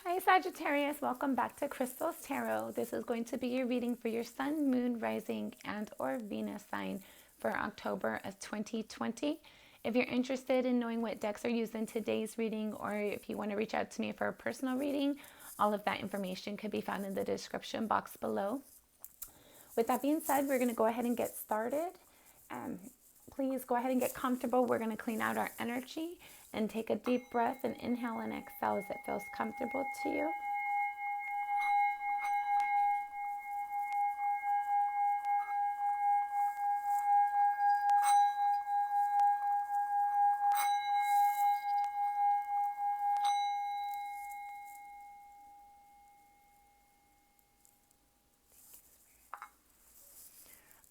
Hi Sagittarius, welcome back to Crystal's Tarot. This is going to be your reading for your Sun, Moon, Rising, and or Venus sign for October of 2020. If you're interested in knowing what decks are used in today's reading, or if you want to reach out to me for a personal reading, all of that information could be found in the description box below. With that being said, we're going to go ahead and get started. Please go ahead and get comfortable. We're going to clean out our energy and take a deep breath and inhale and exhale as it feels comfortable to you.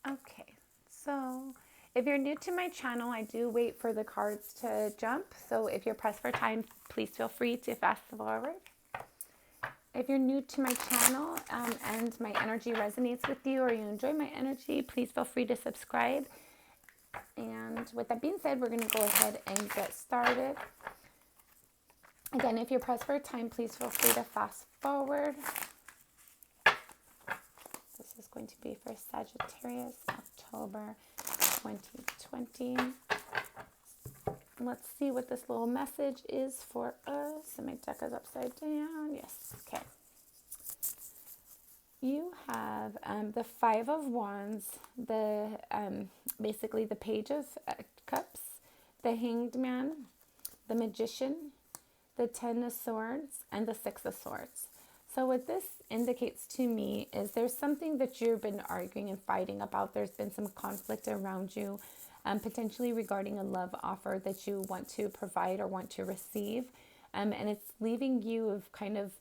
Okay, so if you're new to my channel, I do wait for the cards to jump. So if you're pressed for time, please feel free to fast forward. If you're new to my channel and my energy resonates with you or you enjoy my energy, please feel free to subscribe. And with that being said, we're going to go ahead and get started. Again, if you're pressed for time, please feel free to fast forward. This is going to be for Sagittarius, October 2020. Let's see what this little message is for us. And my deck is upside down. Yes, okay. You have the Five of Wands, the basically the Page of Cups, the Hanged Man, the Magician, the Ten of Swords, and the Six of Swords. So what this indicates to me is there's something that you've been arguing and fighting about. There's been some conflict around you, potentially regarding a love offer that you want to provide or want to receive. And it's leaving you of kind of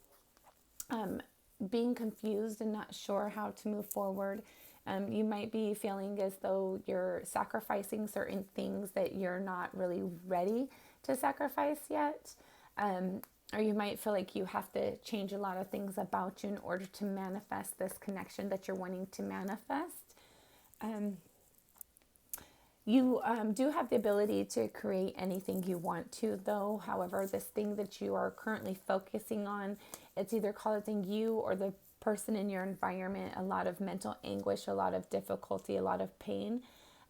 being confused and not sure how to move forward. You might be feeling as though you're sacrificing certain things that you're not really ready to sacrifice yet. Or you might feel like you have to change a lot of things about you in order to manifest this connection that you're wanting to manifest. You do have the ability to create anything you want to, though. However, this thing that you are currently focusing on, it's either causing you or the person in your environment a lot of mental anguish, a lot of difficulty, a lot of pain,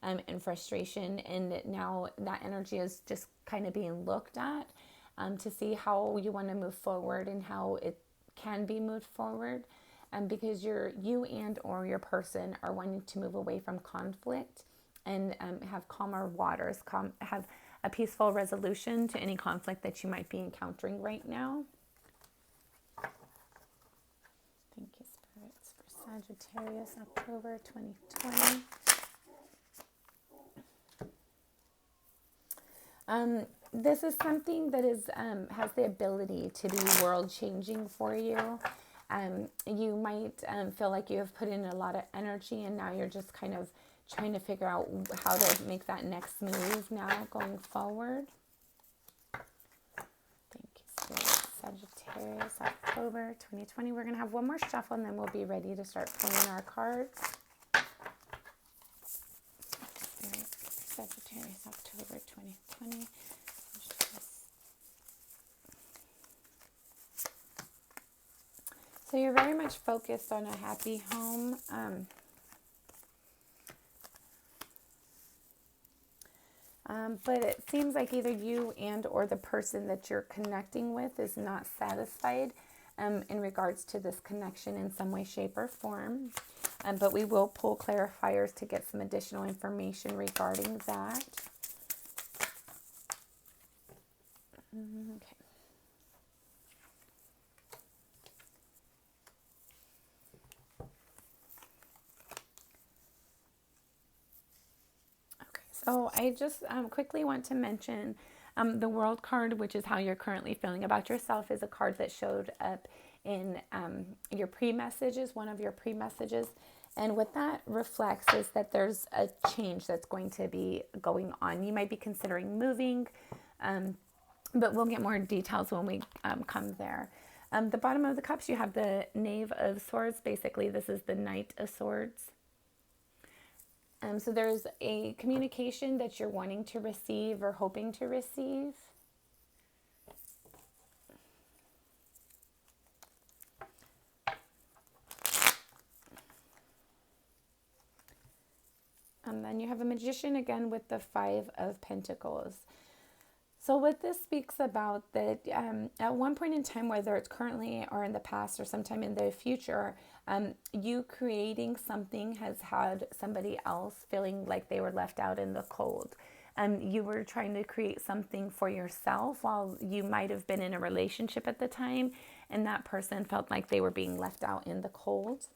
and frustration. And now that energy is just kind of being looked at. To see how you want to move forward and how it can be moved forward, because you and or your person are wanting to move away from conflict and have calmer waters, have a peaceful resolution to any conflict that you might be encountering right now. Thank you, spirits, for Sagittarius, October 2020. This is something that is has the ability to be world-changing for you. You might feel like you have put in a lot of energy and now you're just kind of trying to figure out how to make that next move now going forward. Thank you, Spirit. Sagittarius, October 2020. We're going to have one more shuffle and then we'll be ready to start pulling our cards. Spirit, Sagittarius, October 2020. So you're very much focused on a happy home. But it seems like either you and or the person that you're connecting with is not satisfied in regards to this connection in some way, shape, or form. But we will pull clarifiers to get some additional information regarding that. Okay. So I just quickly want to mention the World card, which is how you're currently feeling about yourself, is a card that showed up in your pre-messages, one of your pre-messages. And what that reflects is that there's a change that's going to be going on. You might be considering moving, but we'll get more details when we come there. The bottom of the cups, you have the Knave of Swords. Basically, this is the Knight of Swords. So there's a communication that you're wanting to receive or hoping to receive. And then you have a Magician again with the Five of Pentacles. So what this speaks about that at one point in time, whether it's currently or in the past or sometime in the future, you creating something has had somebody else feeling like they were left out in the cold. You were trying to create something for yourself while you might have been in a relationship at the time, and that person felt like they were being left out in the cold.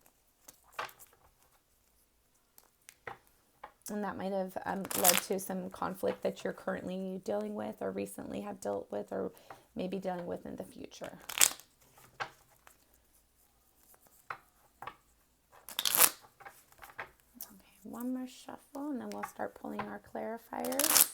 And that might have led to some conflict that you're currently dealing with or recently have dealt with or maybe dealing with in the future. Okay, one more shuffle and then we'll start pulling our clarifiers.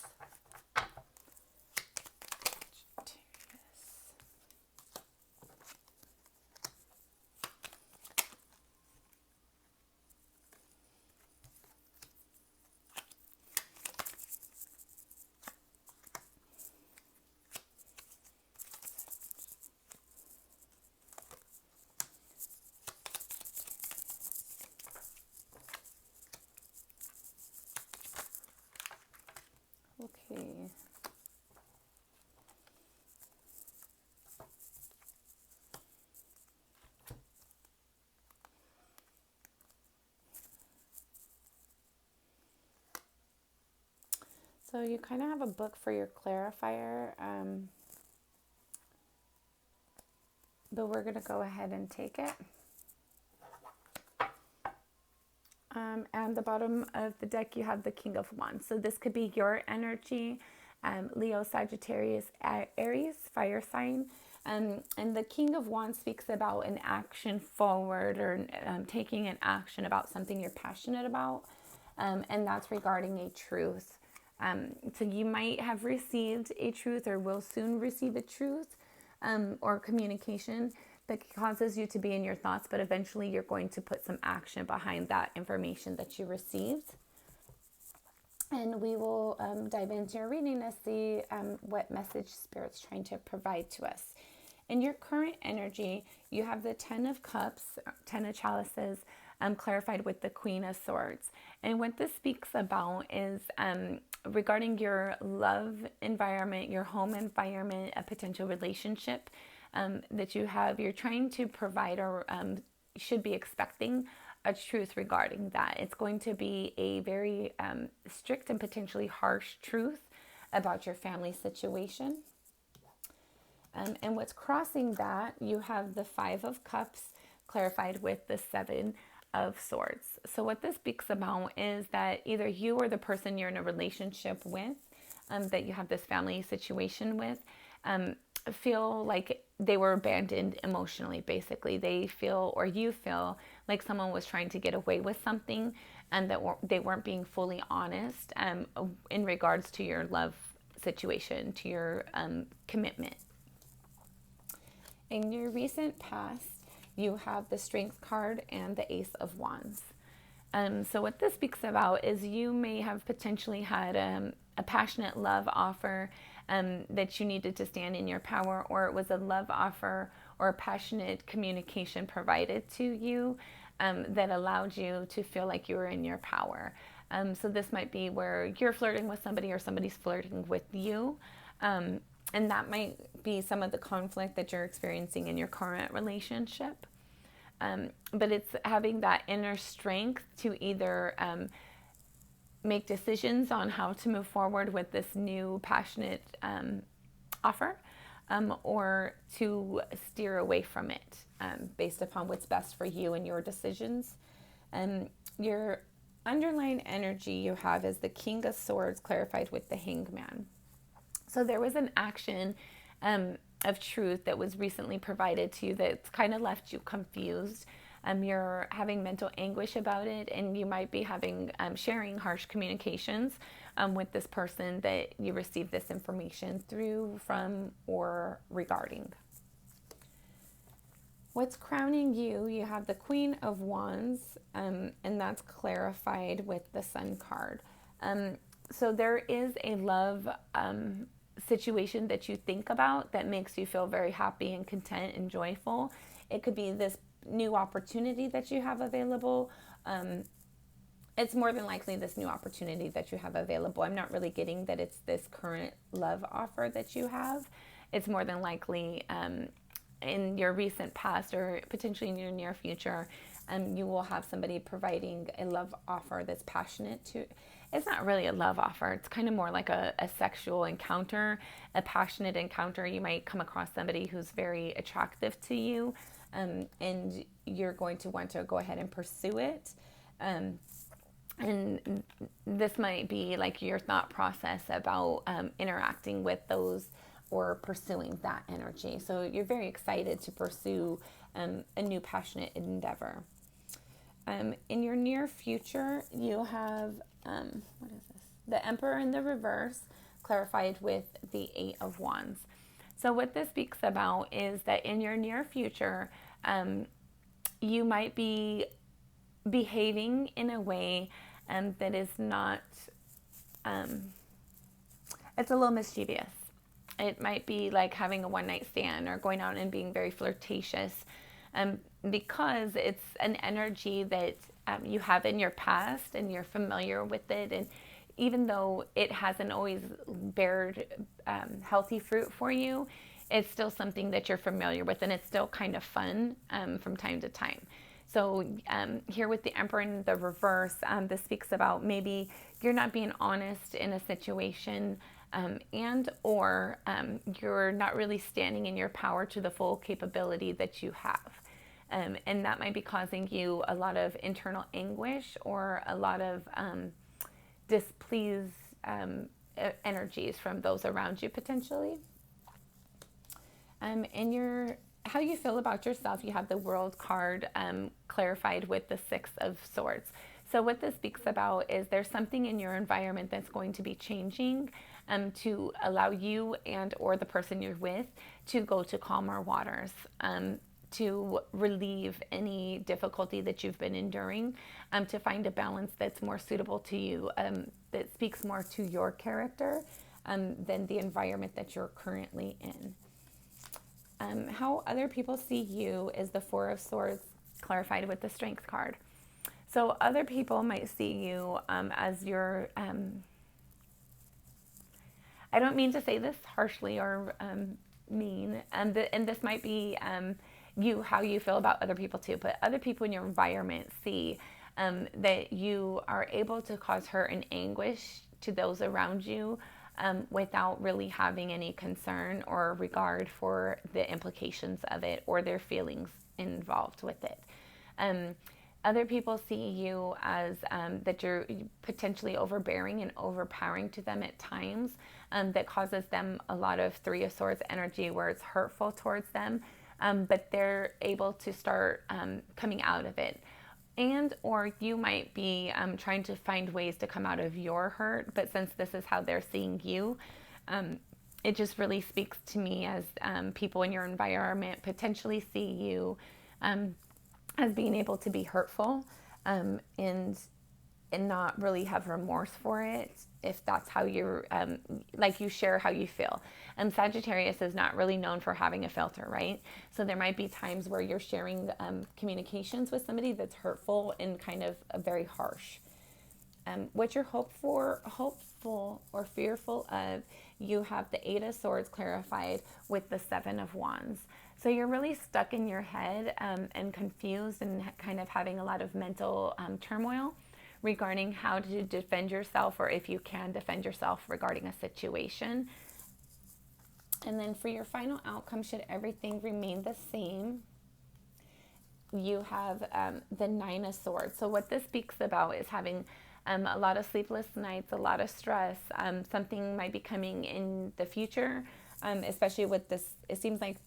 Okay. So you kind of have a book for your clarifier, but we're going to go ahead and take it. And the bottom of the deck, you have the King of Wands. So this could be your energy, Leo, Sagittarius, Aries, fire sign. And the King of Wands speaks about an action forward or taking an action about something you're passionate about. And that's regarding a truth. So you might have received a truth or will soon receive a truth or communication that causes you to be in your thoughts, but eventually you're going to put some action behind that information that you received. And we will dive into your reading to see what message Spirit's trying to provide to us. In your current energy, you have the 10 of Cups, 10 of Chalices, clarified with the Queen of Swords. And what this speaks about is regarding your love environment, your home environment, a potential relationship that you have. You're trying to provide or should be expecting a truth regarding that. It's going to be a very strict and potentially harsh truth about your family situation. And what's crossing that, you have the 5 of Cups clarified with the 7 of Swords. So what this speaks about is that either you or the person you're in a relationship with, that you have this family situation with, feel like they were abandoned emotionally, basically. They feel, or you feel, like someone was trying to get away with something and that they weren't being fully honest in regards to your love situation, to your commitment. In your recent past, you have the Strength card and the Ace of Wands. So what this speaks about is you may have potentially had a passionate love offer that you needed to stand in your power, or it was a love offer or a passionate communication provided to you that allowed you to feel like you were in your power. So this might be where you're flirting with somebody or somebody's flirting with you. And that might be some of the conflict that you're experiencing in your current relationship. But it's having that inner strength to either make decisions on how to move forward with this new passionate offer, or to steer away from it based upon what's best for you and your decisions. Your underlying energy you have is the King of Swords clarified with the Hanged Man. So there was an action of truth that was recently provided to you that's kind of left you confused. You're having mental anguish about it, and you might be having sharing harsh communications with this person that you received this information through, from, or regarding. What's crowning you, you have the Queen of Wands, and that's clarified with the Sun card. So there is a love situation that you think about that makes you feel very happy and content and joyful. It could be this new opportunity that you have available. it's more than likely this new opportunity that you have available. I'm not really getting that it's this current love offer that you have. It's more than likely in your recent past or potentially in your near future, you will have somebody providing a love offer that's passionate to. It's not really a love offer. It's kind of more like a sexual encounter, a passionate encounter. You might come across somebody who's very attractive to you, and you're going to want to go ahead and pursue it. And this might be like your thought process about interacting with those or pursuing that energy. So you're very excited to pursue a new passionate endeavor. In your near future, you have, what is this? The Emperor in the reverse, clarified with the Eight of Wands. So what this speaks about is that in your near future, you might be behaving in a way that is not, it's a little mischievous. It might be like having a one-night stand or going out and being very flirtatious, because it's an energy that you have in your past and you're familiar with it. And even though it hasn't always bared healthy fruit for you, it's still something that you're familiar with, and it's still kind of fun from time to time. So here with the Emperor in the reverse, this speaks about maybe you're not being honest in a situation, and or you're not really standing in your power to the full capability that you have. And that might be causing you a lot of internal anguish or a lot of displeased energies from those around you potentially. And how you feel about yourself, you have the World card clarified with the Six of Swords. So what this speaks about is there's something in your environment that's going to be changing to allow you and or the person you're with to go to calmer waters, to relieve any difficulty that you've been enduring, to find a balance that's more suitable to you, that speaks more to your character than the environment that you're currently in. How other people see you is the Four of Swords clarified with the Strength card. So other people might see you as your, I don't mean to say this harshly or mean, and this might be how you feel about other people too, but other people in your environment see that you are able to cause hurt and anguish to those around you without really having any concern or regard for the implications of it or their feelings involved with it. Other people see you as that you're potentially overbearing and overpowering to them at times, that causes them a lot of Three of Swords energy where it's hurtful towards them, but they're able to start coming out of it. And or you might be trying to find ways to come out of your hurt, but since this is how they're seeing you, it just really speaks to me as people in your environment potentially see you as being able to be hurtful and not really have remorse for it, if that's how you're, like you share how you feel. And Sagittarius is not really known for having a filter, right? So there might be times where you're sharing communications with somebody that's hurtful and kind of very harsh. What you're hopeful or fearful of, you have the Eight of Swords clarified with the Seven of Wands. So you're really stuck in your head and confused and kind of having a lot of mental turmoil regarding how to defend yourself, or if you can defend yourself regarding a situation. And then for your final outcome, should everything remain the same, you have the Nine of Swords. So what this speaks about is having a lot of sleepless nights, a lot of stress. Something might be coming in the future, especially with this. It seems like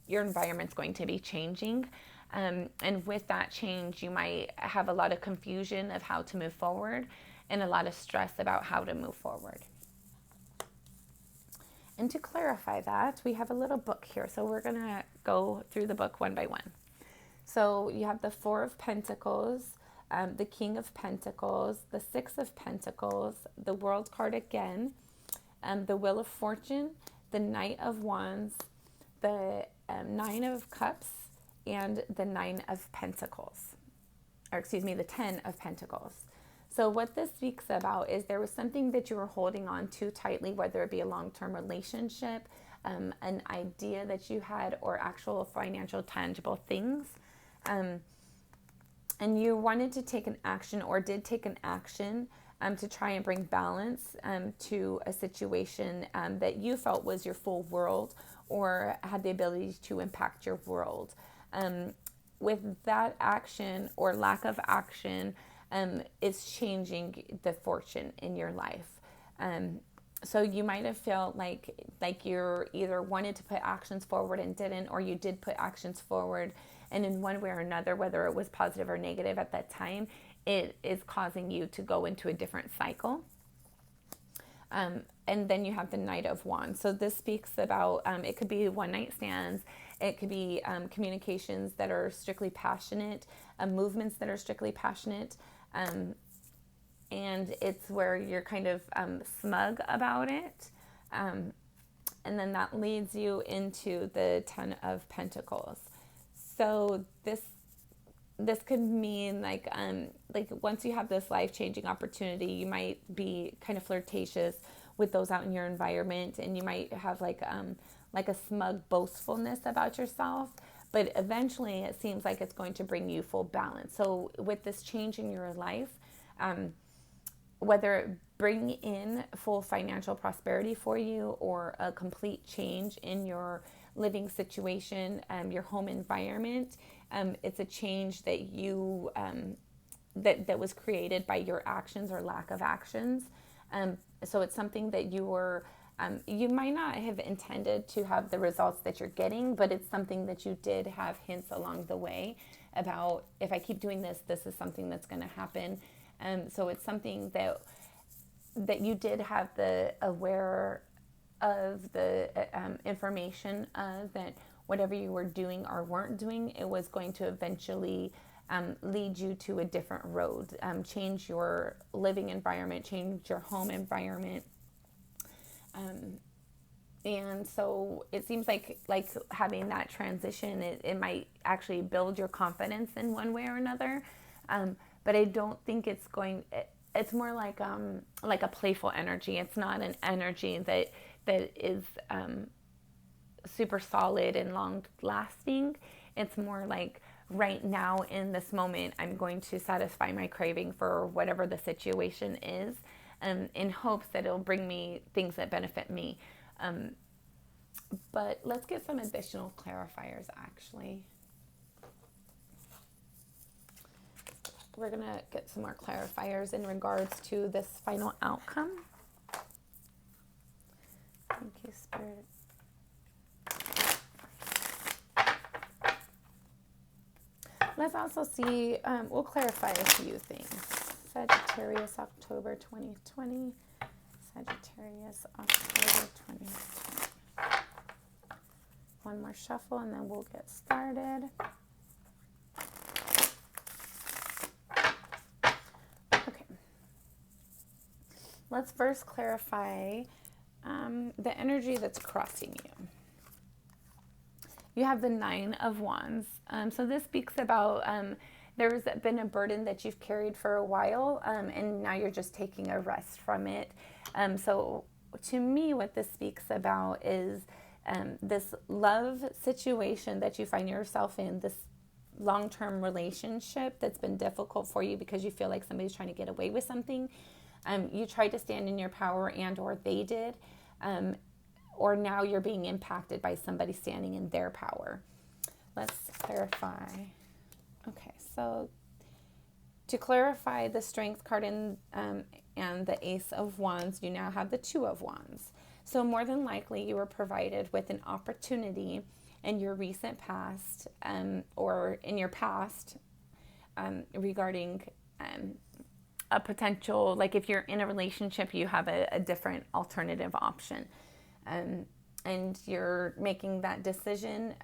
your environment's going to be changing. And with that change, you might have a lot of confusion of how to move forward and a lot of stress about how to move forward. And to clarify that, we have a little book here. So we're going to go through the book one by one. So you have the Four of Pentacles, the King of Pentacles, the Six of Pentacles, the World card again, the Wheel of Fortune, the Knight of Wands, the Nine of Cups, and the Nine of Pentacles, or excuse me, the Ten of Pentacles. So what this speaks about is there was something that you were holding on to tightly, whether it be a long-term relationship, an idea that you had, or actual financial tangible things. And you wanted to take an action, or did take an action, to try and bring balance to a situation that you felt was your full world, or had the ability to impact your world. With that action or lack of action, is changing the fortune in your life. So you might have felt like you're either wanted to put actions forward and didn't, or you did put actions forward, and in one way or another, whether it was positive or negative at that time, it is causing you to go into a different cycle. And then you have the Knight of Wands. So this speaks about, it could be one night stands. It could be communications that are strictly passionate, movements that are strictly passionate. And it's where you're kind of smug about it. And then that leads you into the Ten of Pentacles. So this could mean like once you have this life-changing opportunity, you might be kind of flirtatious with those out in your environment, and you might have like a smug boastfulness about yourself, but eventually it seems like it's going to bring you full balance. So with this change in your life, whether it bring in full financial prosperity for you, or a complete change in your living situation, your home environment, it's a change that you that was created by your actions or lack of actions. So it's something that you were, you might not have intended to have the results that you're getting, but it's something that you did have hints along the way about, if I keep doing this, this is something that's going to happen. So it's something that you did have the aware of the information that whatever you were doing or weren't doing, it was going to eventually lead you to a different road, change your living environment, change your home environment. And so it seems like having that transition, it might actually build your confidence in one way or another. But I don't think it's going, it's more like a playful energy. It's not an energy that is super solid and long lasting. It's more like, right now in this moment, I'm going to satisfy my craving for whatever the situation is, in hopes that it'll bring me things that benefit me. But let's get some additional clarifiers, actually. We're going to get some more clarifiers in regards to this final outcome. Thank you, Spirit. Let's also see, we'll clarify a few things. Sagittarius, October 2020. Sagittarius, October 2020. One more shuffle and then we'll get started. Okay. Let's first clarify the energy that's crossing you. You have the Nine of Wands. So this speaks about there's been a burden that you've carried for a while, and now you're just taking a rest from it. So to me, what this speaks about is this love situation that you find yourself in, this long-term relationship that's been difficult for you because you feel like somebody's trying to get away with something. You tried to stand in your power, and or they did. Or now you're being impacted by somebody standing in their power. Let's clarify. Okay, so to clarify the Strength card and the Ace of Wands, you now have the Two of Wands. So more than likely you were provided with an opportunity in your recent past, or in your past, regarding a potential, like if you're in a relationship, you have a different alternative option. And you're making that decision,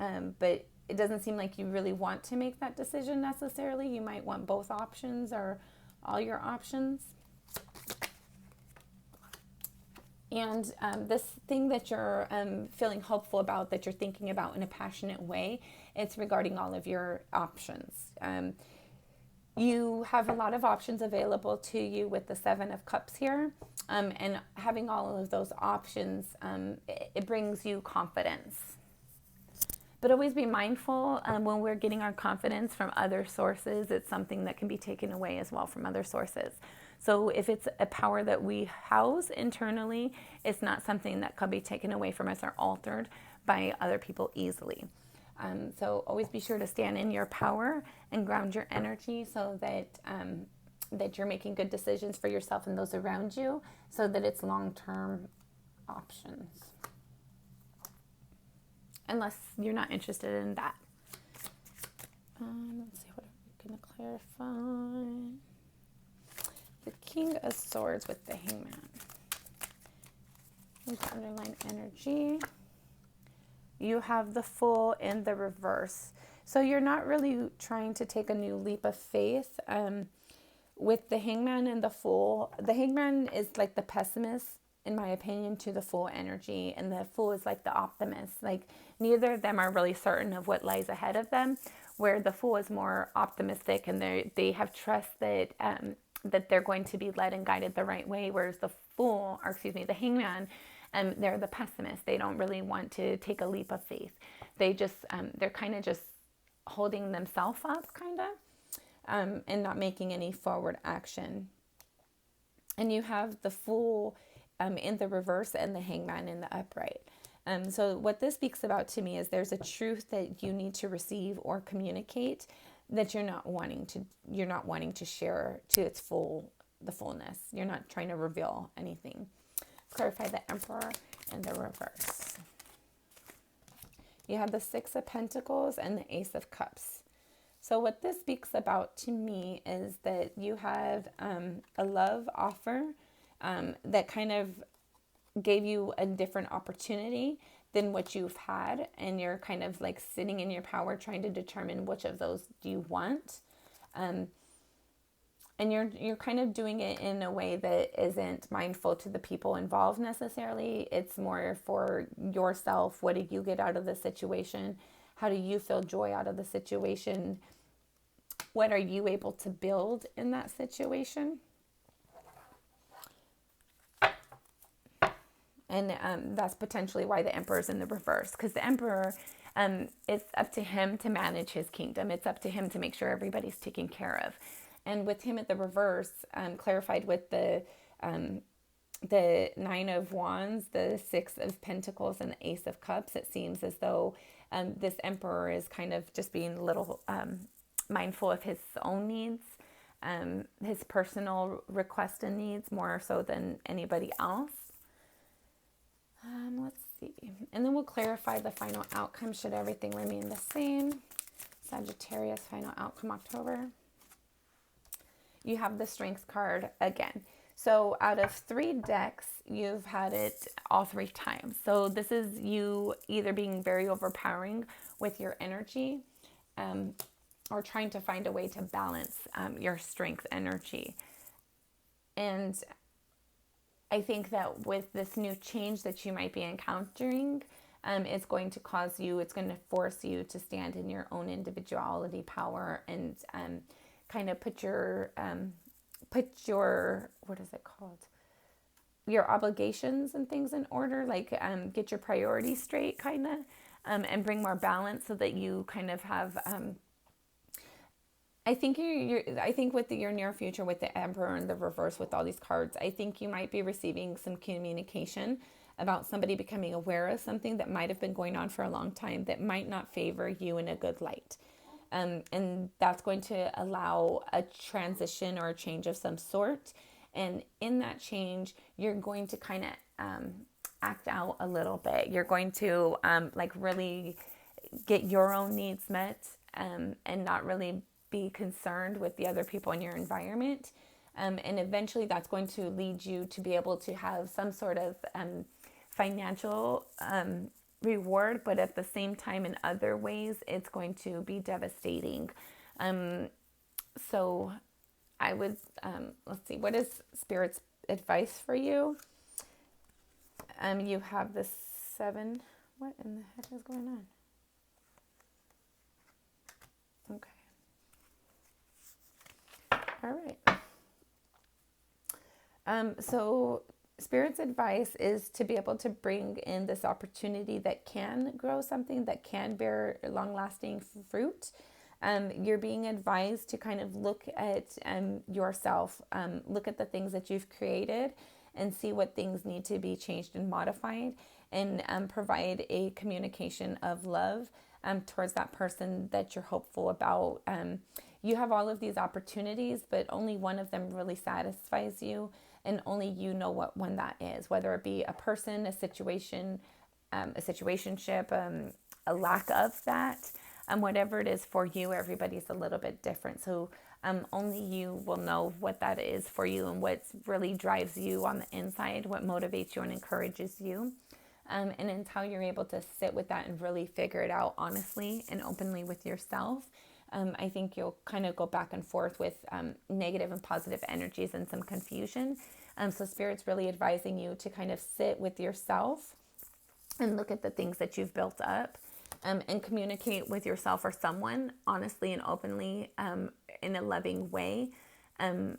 but it doesn't seem like you really want to make that decision necessarily. You might want both options or all your options. And this thing that you're feeling hopeful about, that you're thinking about in a passionate way, it's regarding all of your options. you have a lot of options available to you with the Seven of Cups here. And having all of those options, it brings you confidence. But always be mindful when we're getting our confidence from other sources, it's something that can be taken away as well from other sources. So if it's a power that we house internally, it's not something that can be taken away from us or altered by other people easily. So always be sure to stand in your power and ground your energy so that that you're making good decisions for yourself and those around you, so that it's long-term options. Unless you're not interested in that. Let's see what we're going to clarify. The King of Swords with the Hangman. There's the underlying energy. You have the Fool in the reverse. So you're not really trying to take a new leap of faith. With the Hangman and the Fool, the Hangman is like the pessimist, in my opinion, to the Fool energy, and the Fool is like the optimist. Like neither of them are really certain of what lies ahead of them, where the Fool is more optimistic and they have trust that that they're going to be led and guided the right way, whereas the the Hangman, they're the pessimist. They don't really want to take a leap of faith. They just they're kind of just holding themselves up, kind of. And not making any forward action. And you have the Fool in the reverse and the Hangman in the upright. So what this speaks about to me is there's a truth that you need to receive or communicate that you're not wanting to share to the fullness. You're not trying to reveal anything. Clarify the Emperor in the reverse. You have the Six of Pentacles and the Ace of Cups. So what this speaks about to me is that you have a love offer that kind of gave you a different opportunity than what you've had. And you're kind of like sitting in your power trying to determine which of those do you want. And you're kind of doing it in a way that isn't mindful to the people involved necessarily. It's more for yourself. What do you get out of the situation? How do you feel joy out of the situation? What are you able to build in that situation? And that's potentially why the Emperor is in the reverse, because the Emperor, it's up to him to manage his kingdom. It's up to him to make sure everybody's taken care of. And with him at the reverse, clarified with the Nine of Wands, the Six of Pentacles, and the Ace of Cups, it seems as though this Emperor is kind of just being a little mindful of his own needs, his personal requests and needs more so than anybody else. Let's see. And then we'll clarify the final outcome should everything remain the same. Sagittarius, final outcome October. You have the Strength card again. So out of 3 decks, you've had it all 3 times. So this is you either being very overpowering with your energy or trying to find a way to balance your strength energy. And I think that with this new change that you might be encountering, it's going to force you to stand in your own individuality power and kind of put your what is it called? Your obligations and things in order, like get your priorities straight, kind of, and bring more balance so that you kind of have. I think I think with your near future with the Emperor in the reverse with all these cards, I think you might be receiving some communication about somebody becoming aware of something that might have been going on for a long time that might not favor you in a good light. And that's going to allow a transition or a change of some sort. And in that change, you're going to kind of act out a little bit. You're going to like really get your own needs met and not really be concerned with the other people in your environment. And eventually that's going to lead you to be able to have some sort of financial reward, but at the same time in other ways it's going to be devastating. So I would let's see, what is Spirit's advice for you? You have the 7. What in the heck is going on? Okay. All right. So Spirit's advice is to be able to bring in this opportunity that can grow something that can bear long-lasting fruit. You're being advised to kind of look at yourself, look at the things that you've created and see what things need to be changed and modified, and provide a communication of love towards that person that you're hopeful about. You have all of these opportunities, but only one of them really satisfies you, and only you know what one that is, whether it be a person, a situation, a situationship, a lack of that, whatever it is for you. Everybody's a little bit different. So only you will know what that is for you and what really drives you on the inside, what motivates you and encourages you. And until you're able to sit with that and really figure it out honestly and openly with yourself, I think you'll kind of go back and forth with negative and positive energies and some confusion. So Spirit's really advising you to kind of sit with yourself and look at the things that you've built up, and communicate with yourself or someone honestly and openly, in a loving way, and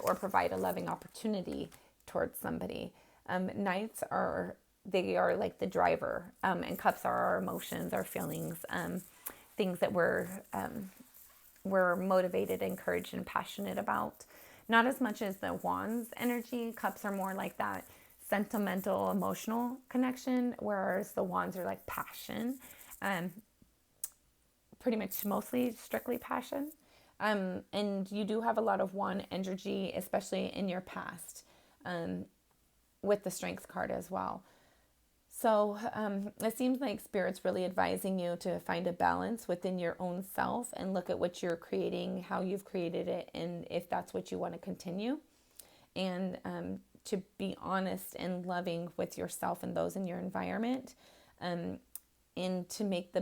or provide a loving opportunity towards somebody. Knights they are like the driver, and cups are our emotions, our feelings, things that we're motivated, encouraged, and passionate about. Not as much as the wands energy. Cups are more like that sentimental, emotional connection, whereas the wands are like passion, pretty much mostly strictly passion. And you do have a lot of wand energy, especially in your past, with the strength card as well. So it seems like Spirit's really advising you to find a balance within your own self and look at what you're creating, how you've created it, and if that's what you want to continue. And to be honest and loving with yourself and those in your environment, and to make the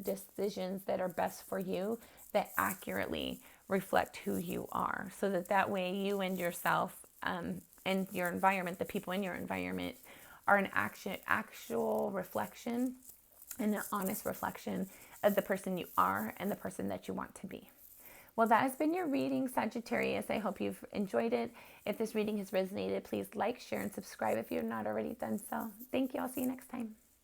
decisions that are best for you, that accurately reflect who you are. So that way you and yourself, and your environment, the people in your environment, are an actual reflection and an honest reflection of the person you are and the person that you want to be. Well, that has been your reading, Sagittarius. I hope you've enjoyed it. If this reading has resonated, please like, share, and subscribe if you have not already done so. Thank you. I'll see you next time.